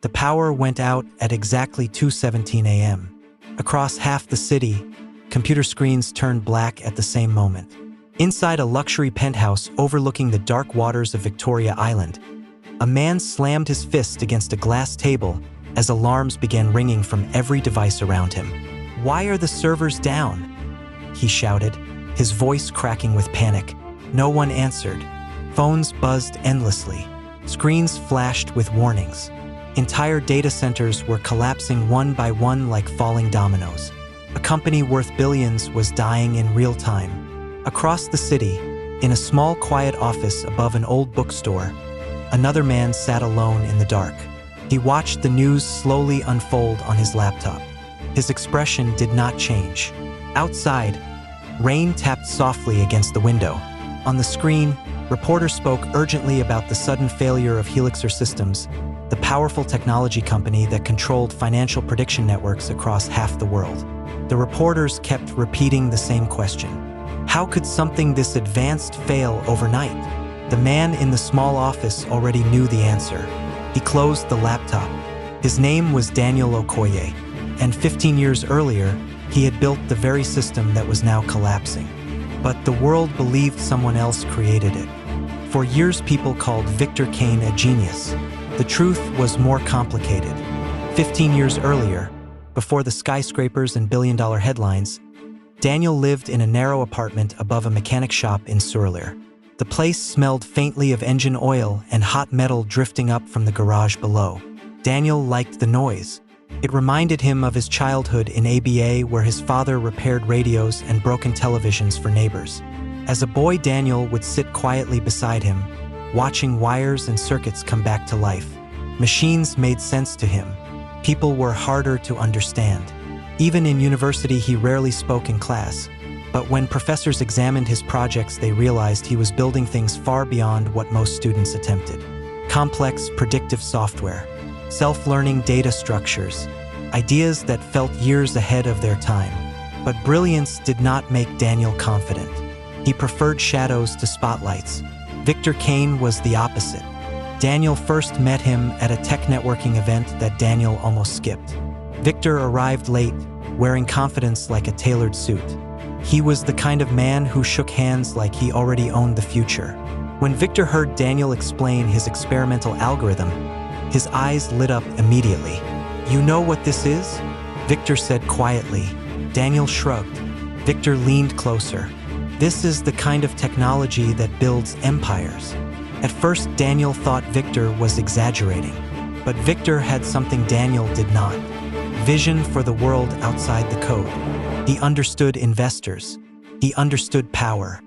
The power went out at exactly 2:17 a.m. Across half the city, computer screens turned black at the same moment. Inside a luxury penthouse overlooking the dark waters of Victoria Island, a man slammed his fist against a glass table as alarms began ringing from every device around him. "Why are the servers down?" he shouted, his voice cracking with panic. No one answered. Phones buzzed endlessly. Screens flashed with warnings. Entire data centers were collapsing one by one like falling dominoes. A company worth billions was dying in real time. Across the city, in a small quiet office above an old bookstore, another man sat alone in the dark. He watched the news slowly unfold on his laptop. His expression did not change. Outside, rain tapped softly against the window. On the screen, reporters spoke urgently about the sudden failure of Helixer Systems, the powerful technology company that controlled financial prediction networks across half the world. The reporters kept repeating the same question. How could something this advanced fail overnight? The man in the small office already knew the answer. He closed the laptop. His name was Daniel Okoye, and 15 years earlier, he had built the very system that was now collapsing. But the world believed someone else created it. For years, people called Victor Kane a genius. The truth was more complicated. 15 years earlier, before the skyscrapers and billion-dollar headlines, Daniel lived in a narrow apartment above a mechanic shop in Surulere. The place smelled faintly of engine oil and hot metal drifting up from the garage below. Daniel liked the noise. It reminded him of his childhood in ABA, where his father repaired radios and broken televisions for neighbors. As a boy, Daniel would sit quietly beside him, watching wires and circuits come back to life. Machines made sense to him. People were harder to understand. Even in university, he rarely spoke in class. But when professors examined his projects, they realized he was building things far beyond what most students attempted. Complex predictive software, self-learning data structures, ideas that felt years ahead of their time. But brilliance did not make Daniel confident. He preferred shadows to spotlights. Victor Kane was the opposite. Daniel first met him at a tech networking event that Daniel almost skipped. Victor arrived late, wearing confidence like a tailored suit. He was the kind of man who shook hands like he already owned the future. When Victor heard Daniel explain his experimental algorithm, his eyes lit up immediately. "You know what this is?" Victor said quietly. Daniel shrugged. Victor leaned closer. "This is the kind of technology that builds empires." At first, Daniel thought Victor was exaggerating. But Victor had something Daniel did not: vision for the world outside the code. He understood investors. He understood power.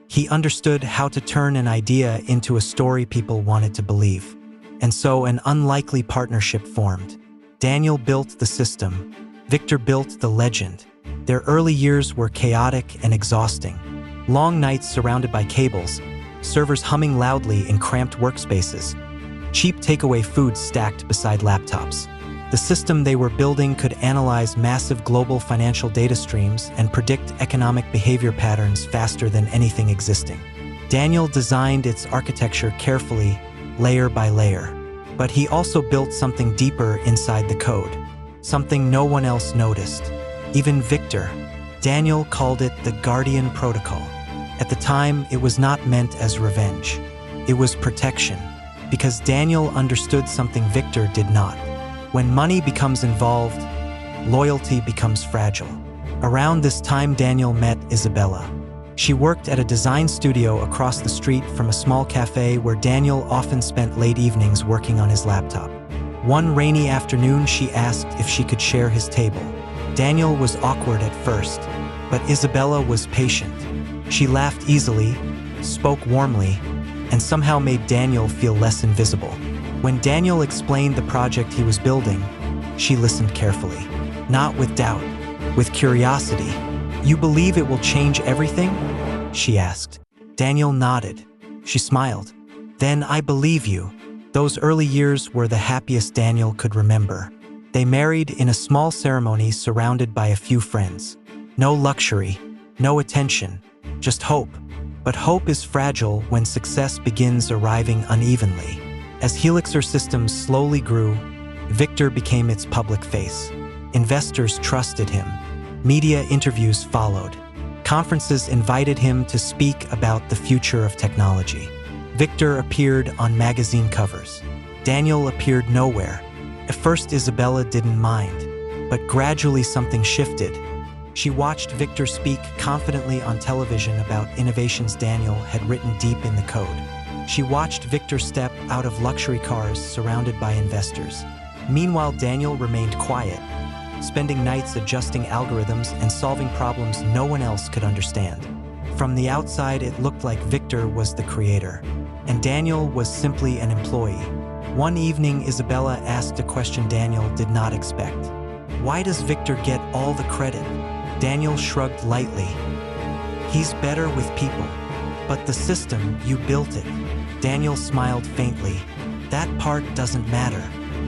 He understood how to turn an idea into a story people wanted to believe. And so an unlikely partnership formed. Daniel built the system. Victor built the legend. Their early years were chaotic and exhausting. Long nights surrounded by cables, servers humming loudly in cramped workspaces, cheap takeaway food stacked beside laptops. The system they were building could analyze massive global financial data streams and predict economic behavior patterns faster than anything existing. Daniel designed its architecture carefully, layer by layer. But he also built something deeper inside the code, something no one else noticed, even Victor. Daniel called it the Guardian Protocol. At the time, it was not meant as revenge. It was protection, because Daniel understood something Victor did not. When money becomes involved, loyalty becomes fragile. Around this time, Daniel met Isabella. She worked at a design studio across the street from a small cafe where Daniel often spent late evenings working on his laptop. One rainy afternoon, she asked if she could share his table. Daniel was awkward at first, but Isabella was patient. She laughed easily, spoke warmly, and somehow made Daniel feel less invisible. When Daniel explained the project he was building, she listened carefully. Not with doubt, with curiosity. "You believe it will change everything?" she asked. Daniel nodded. She smiled. "Then I believe you." Those early years were the happiest Daniel could remember. They married in a small ceremony surrounded by a few friends. No luxury, no attention, just hope. But hope is fragile when success begins arriving unevenly. As Helixer Systems slowly grew, Victor became its public face. Investors trusted him. Media interviews followed. Conferences invited him to speak about the future of technology. Victor appeared on magazine covers. Daniel appeared nowhere. At first, Isabella didn't mind, but gradually something shifted. She watched Victor speak confidently on television about innovations Daniel had written deep in the code. She watched Victor step out of luxury cars surrounded by investors. Meanwhile, Daniel remained quiet, spending nights adjusting algorithms and solving problems no one else could understand. From the outside, it looked like Victor was the creator, and Daniel was simply an employee. One evening, Isabella asked a question Daniel did not expect. Why does Victor get all the credit? Daniel shrugged lightly. He's better with people. But the system, you built it. Daniel smiled faintly. That part doesn't matter.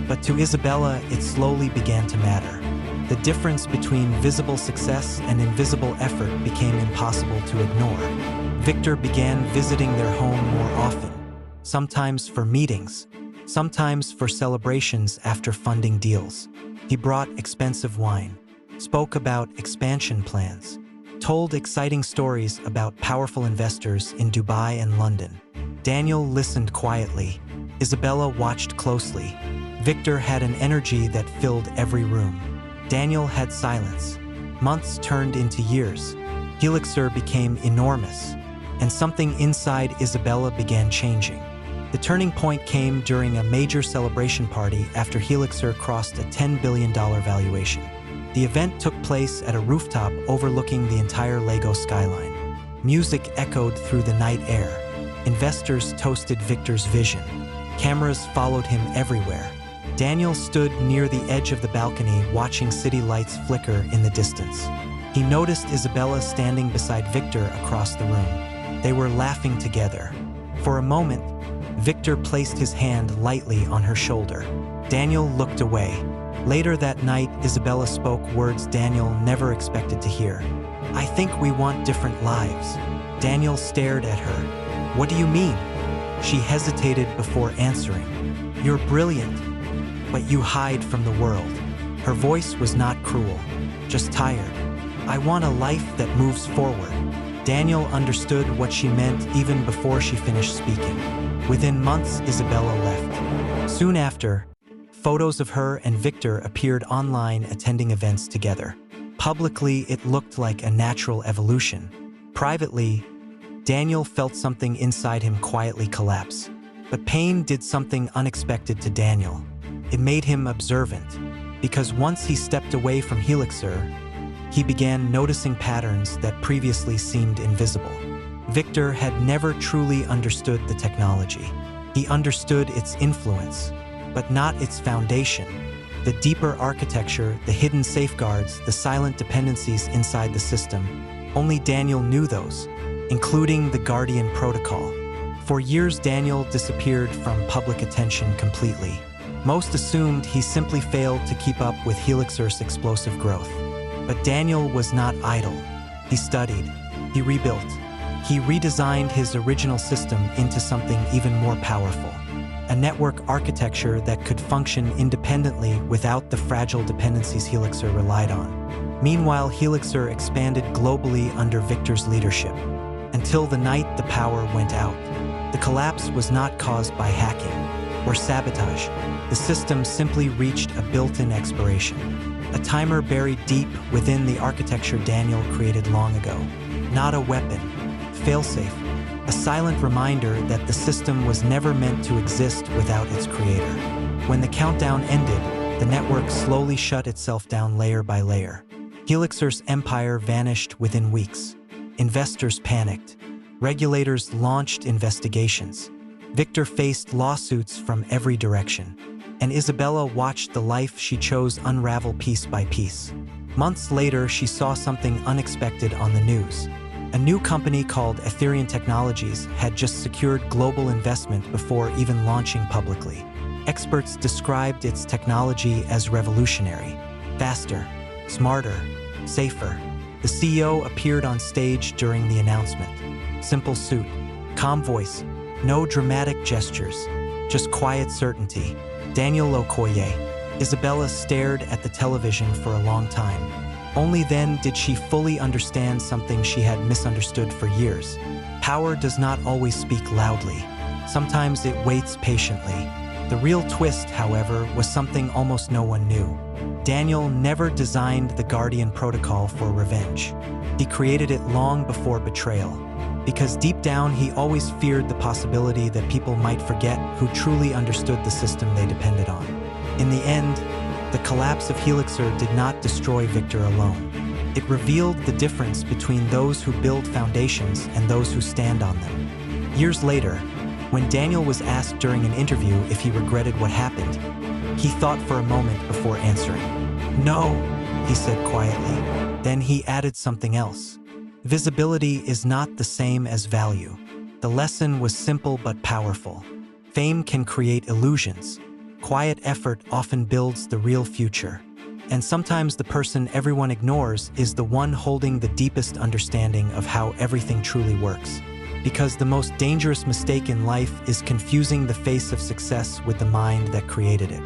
But to Isabella, it slowly began to matter. The difference between visible success and invisible effort became impossible to ignore. Victor began visiting their home more often, sometimes for meetings, sometimes for celebrations after funding deals. He brought expensive wine, spoke about expansion plans, told exciting stories about powerful investors in Dubai and London. Daniel listened quietly. Isabella watched closely. Victor had an energy that filled every room. Daniel had silence. Months turned into years. Helixer became enormous, and something inside Isabella began changing. The turning point came during a major celebration party after Helixer crossed a $10 billion valuation. The event took place at a rooftop overlooking the entire Lego skyline. Music echoed through the night air. Investors toasted Victor's vision. Cameras followed him everywhere. Daniel stood near the edge of the balcony watching city lights flicker in the distance. He noticed Isabella standing beside Victor across the room. They were laughing together. For a moment, Victor placed his hand lightly on her shoulder. Daniel looked away. Later that night, Isabella spoke words Daniel never expected to hear. I think we want different lives. Daniel stared at her. What do you mean? She hesitated before answering. You're brilliant, but you hide from the world. Her voice was not cruel, just tired. I want a life that moves forward. Daniel understood what she meant even before she finished speaking. Within months, Isabella left. Soon after, photos of her and Victor appeared online attending events together. Publicly, it looked like a natural evolution. Privately, Daniel felt something inside him quietly collapse. But pain did something unexpected to Daniel. It made him observant, because once he stepped away from Helixer, he began noticing patterns that previously seemed invisible. Victor had never truly understood the technology. He understood its influence, but not its foundation. The deeper architecture, the hidden safeguards, the silent dependencies inside the system. Only Daniel knew those, including the Guardian Protocol. For years, Daniel disappeared from public attention completely. Most assumed he simply failed to keep up with Helixer's explosive growth. But Daniel was not idle. He studied, he rebuilt, he redesigned his original system into something even more powerful. A network architecture that could function independently without the fragile dependencies Helixer relied on. Meanwhile, Helixer expanded globally under Victor's leadership, until the night the power went out. The collapse was not caused by hacking or sabotage. The system simply reached a built-in expiration. A timer buried deep within the architecture Daniel created long ago. Not a weapon, failsafe, a silent reminder that the system was never meant to exist without its creator. When the countdown ended, the network slowly shut itself down layer by layer. Helixer's empire vanished within weeks. Investors panicked. Regulators launched investigations. Victor faced lawsuits from every direction. And Isabella watched the life she chose unravel piece by piece. Months later, she saw something unexpected on the news. A new company called Ethereum Technologies had just secured global investment before even launching publicly. Experts described its technology as revolutionary, faster, smarter, safer. The CEO appeared on stage during the announcement. Simple suit, calm voice, no dramatic gestures, just quiet certainty. Daniel Okoye, Isabella stared at the television for a long time. Only then did she fully understand something she had misunderstood for years. Power does not always speak loudly. Sometimes it waits patiently. The real twist, however, was something almost no one knew. Daniel never designed the Guardian Protocol for revenge. He created it long before betrayal, because deep down he always feared the possibility that people might forget who truly understood the system they depended on. In the end, the collapse of Helixer did not destroy Victor alone. It revealed the difference between those who build foundations and those who stand on them. Years later, when Daniel was asked during an interview if he regretted what happened, he thought for a moment before answering. "No," he said quietly. Then he added something else. Visibility is not the same as value. The lesson was simple but powerful. Fame can create illusions. Quiet effort often builds the real future. And sometimes the person everyone ignores is the one holding the deepest understanding of how everything truly works. Because the most dangerous mistake in life is confusing the face of success with the mind that created it.